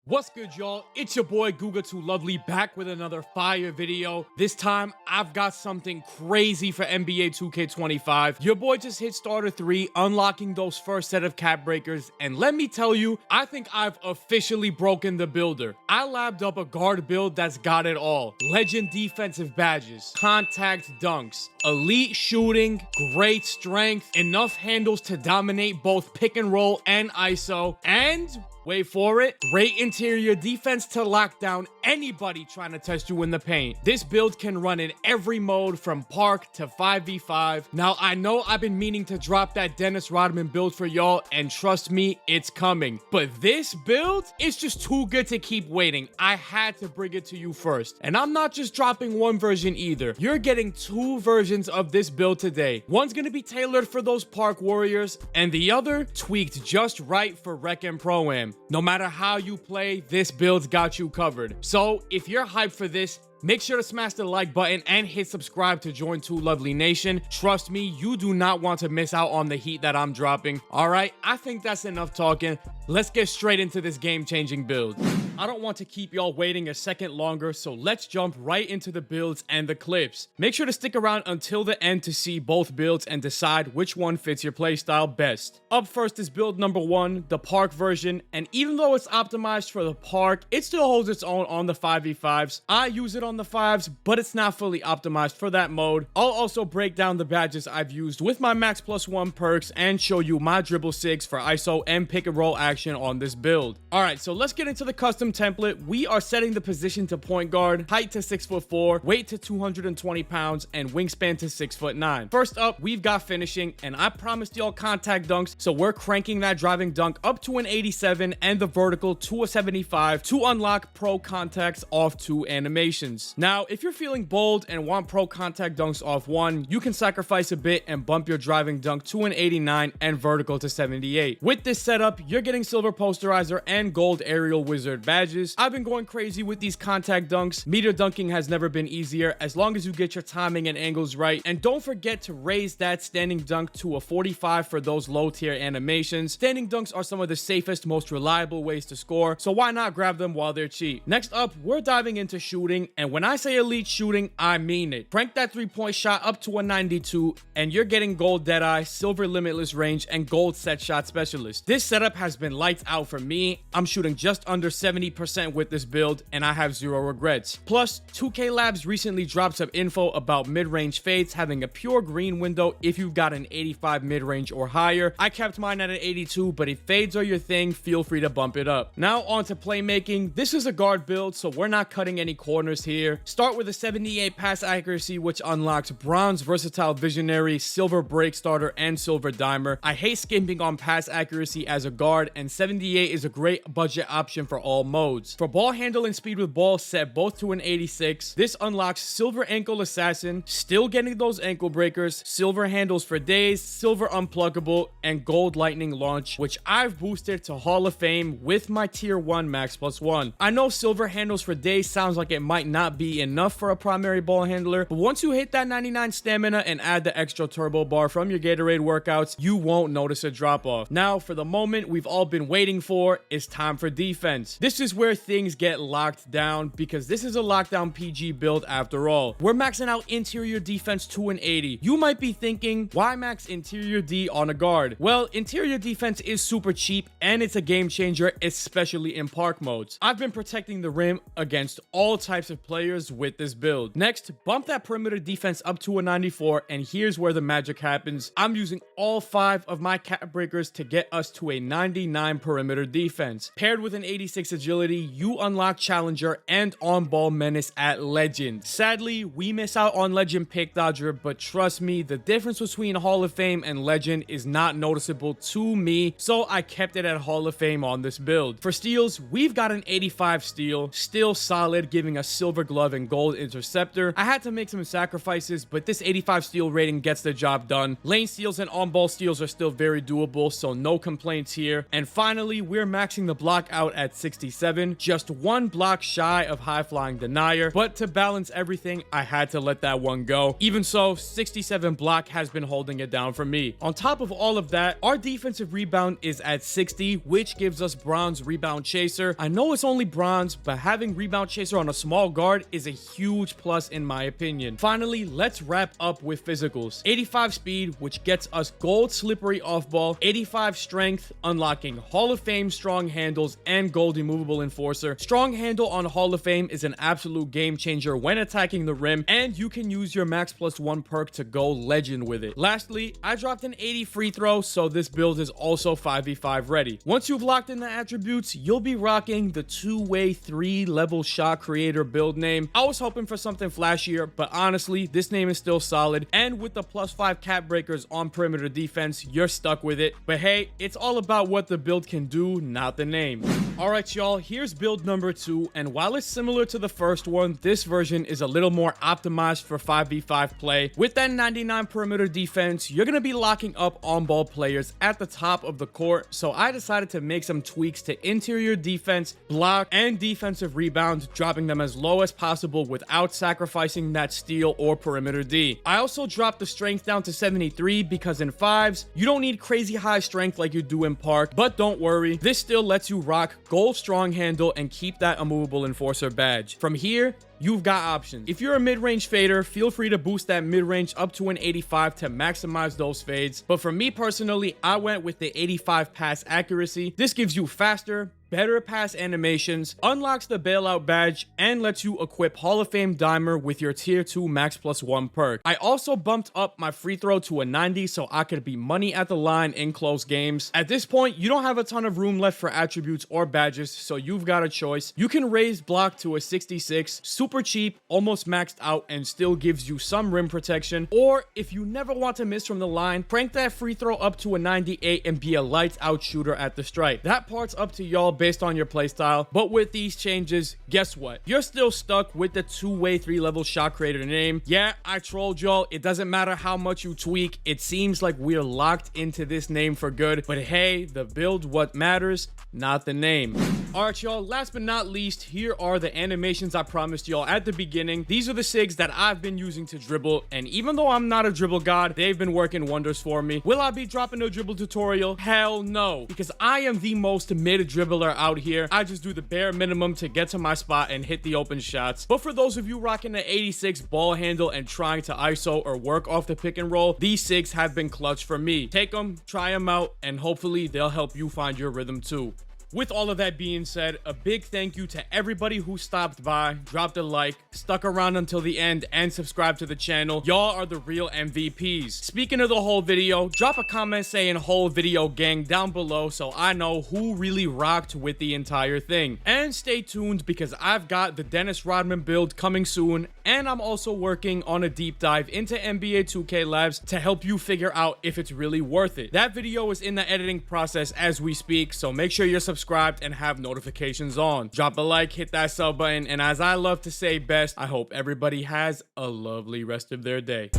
What's good, y'all? It's your boy Googa2Lovely back with another fire video. This time, I've got something crazy for NBA 2K25. Your boy just hit Starter 3, unlocking those first set of cap breakers, and let me tell you, I think I've officially broken the builder. I labbed up a guard build that's got it all. Legend defensive badges, contact dunks, elite shooting, great strength, enough handles to dominate both pick and roll and ISO, and wait for it, great interior defense to lock down anybody trying to test you in the paint. This build can run in every mode from park to 5v5. Now, I know I've been meaning to drop that Dennis Rodman build for y'all, and trust me, it's coming. But this build is just too good to keep waiting. I had to bring it to you first. And I'm not just dropping one version either. You're getting two versions of this build today. One's gonna be tailored for those park warriors, and the other tweaked just right for Rec and Pro-Am. No matter how you play, this build's got you covered. So if you're hyped for this, make sure to smash the like button and hit subscribe to join 2Lovely Nation. Trust me, you do not want to miss out on the heat that I'm dropping. All right, I think that's enough talking. Let's get straight into this game-changing build. I don't want to keep y'all waiting a second longer, so let's jump right into the builds and the clips. Make sure to stick around until the end to see both builds and decide which one fits your playstyle best. Up first is build number 1, the park version, and even though it's optimized for the park, it still holds its own on the 5v5s. I use it on the 5s, but it's not fully optimized for that mode. I'll also break down the badges I've used with my max +1 perks and show you my dribble 6 for ISO and pick and roll action on this build. Alright, so let's get into the custom template. We are setting the position to point guard, height to 6'4", weight to 220 pounds, and wingspan to 6'9". First up, we've got finishing, and I promised y'all contact dunks, so we're cranking that driving dunk up to an 87 and the vertical to a 75 to unlock pro contacts off 2 animations. Now, if you're feeling bold and want pro contact dunks off 1, you can sacrifice a bit and bump your driving dunk to an 89 and vertical to 78. With this setup, you're getting silver posterizer and gold aerial wizard badges. I've been going crazy with these contact dunks. Meter dunking has never been easier as long as you get your timing and angles right. And don't forget to raise that standing dunk to a 45 for those low tier animations. Standing dunks are some of the safest, most reliable ways to score, so why not grab them while they're cheap? Next up, we're diving into shooting, and when I say elite shooting, I mean it. Crank that 3-point shot up to a 92, and you're getting gold deadeye, silver limitless range, and gold set shot specialist. This setup has been lights out for me. I'm shooting just under 70% with this build, and I have zero regrets. Plus, 2K Labs recently dropped some info about mid-range fades having a pure green window if you've got an 85 mid-range or higher. I kept mine at an 82, but if fades are your thing, feel free to bump it up. Now on to playmaking. This is a guard build, so we're not cutting any corners here. Start with a 78 pass accuracy, which unlocks bronze versatile visionary, silver break starter, and silver dimer. I hate skimping on pass accuracy as a guard, and 78 is a great budget option for all modes. For ball handling speed with ball, set both to an 86. This unlocks silver ankle assassin, still getting those ankle breakers, silver handles for days, silver unpluggable, and gold lightning launch, which I've boosted to Hall of Fame with my tier 1 max +1. I know silver handles for days sounds like it might not be enough for a primary ball handler, but once you hit that 99 stamina and add the extra turbo bar from your Gatorade workouts, you won't notice a drop off. Now, for the moment we've all been waiting for, it's time for defense. This is where things get locked down because this is a lockdown PG build after all. We're maxing out interior defense to an 80. You might be thinking, why max interior D on a guard? Well, interior defense is super cheap and it's a game changer, especially in park modes. I've been protecting the rim against all types of players with this build. Next, bump that perimeter defense up to a 94, and here's where the magic happens. I'm using all 5 of my cap breakers to get us to a 99 perimeter defense. Paired with an 86 agility, you unlock challenger and on-ball menace at legend. Sadly, we miss out on legend pick dodger, but trust me, the difference between Hall of Fame and legend is not noticeable to me, so I kept it at Hall of Fame on this build. For steals, we've got an 85 steal, still solid, giving us silver glove and gold interceptor. I had to make some sacrifices, but this 85 steal rating gets the job done. Lane steals and on-ball steals are still very doable, so no complaints here. And finally, we're maxing the block out at 67, just one block shy of high flying denier, but to balance everything, I had to let that one go. Even so, 67 block has been holding it down for me. On top of all of that, our defensive rebound is at 60, which gives us bronze rebound chaser. I know it's only bronze, but having rebound chaser on a small guard is a huge plus in my opinion. Finally, let's wrap up with physicals. 85 speed, which gets us gold slippery off ball, 85 strength, unlocking Hall of Fame strong handles and gold immovable enforcer. Strong handle on Hall of Fame is an absolute game changer when attacking the rim, and you can use your max +1 perk to go legend with it. Lastly, I dropped an 80 free throw, so this build is also 5v5 ready. Once you've locked in the attributes, you'll be rocking the two-way 3-level shot creator build name. I was hoping for something flashier, but honestly, this name is still solid, and with the +5 cap breakers on perimeter defense, you're stuck with it. But hey, it's all about what the build can do, not the name. Alright y'all, here's build number 2, and while it's similar to the first one, this version is a little more optimized for 5v5 play. With that 99 perimeter defense, you're gonna be locking up on-ball players at the top of the court, so I decided to make some tweaks to interior defense, block, and defensive rebound, dropping them as low as possible without sacrificing that steal or perimeter D. I also dropped the strength down to 73 because in 5s, you don't need crazy high strength like you do in Park, but don't worry, this still lets you rock gold strong handle and keep that immovable enforcer badge. From here, you've got options. If you're a mid-range fader, feel free to boost that mid-range up to an 85 to maximize those fades. But for me personally, I went with the 85 pass accuracy. This gives you faster, better pass animations, unlocks the bailout badge, and lets you equip Hall of Fame Dimer with your tier 2 max +1 perk. I also bumped up my free throw to a 90 so I could be money at the line in close games. At this point, you don't have a ton of room left for attributes or badges, so you've got a choice. You can raise block to a 66, super cheap, almost maxed out, and still gives you some rim protection. Or if you never want to miss from the line, crank that free throw up to a 98 and be a lights out shooter at the stripe. That part's up to y'all based on your playstyle, but with these changes, guess what? You're still stuck with the two-way 3-level shot creator name. Yeah, I trolled y'all. It doesn't matter how much you tweak. It seems like we're locked into this name for good, but hey, the build what matters, not the name. Alright y'all, last but not least, here are the animations I promised y'all at the beginning. These are the SIGs that I've been using to dribble, and even though I'm not a dribble god, they've been working wonders for me. Will I be dropping a dribble tutorial? Hell no, because I am the most mid dribbler out here. I just do the bare minimum to get to my spot and hit the open shots. But for those of you rocking the 86 ball handle and trying to ISO or work off the pick and roll, these SIGs have been clutch for me. Take them, try them out, and hopefully they'll help you find your rhythm too. With all of that being said, a big thank you to everybody who stopped by, dropped a like, stuck around until the end, and subscribed to the channel. Y'all are the real MVPs. Speaking of the whole video, drop a comment saying whole video gang down below so I know who really rocked with the entire thing. And stay tuned because I've got the Dennis Rodman build coming soon, and I'm also working on a deep dive into NBA 2K Labs to help you figure out if it's really worth it. That video is in the editing process as we speak, so make sure you're subscribed and have notifications on. Drop a like, hit that sub button, and as I love to say best, I hope everybody has a lovely rest of their day.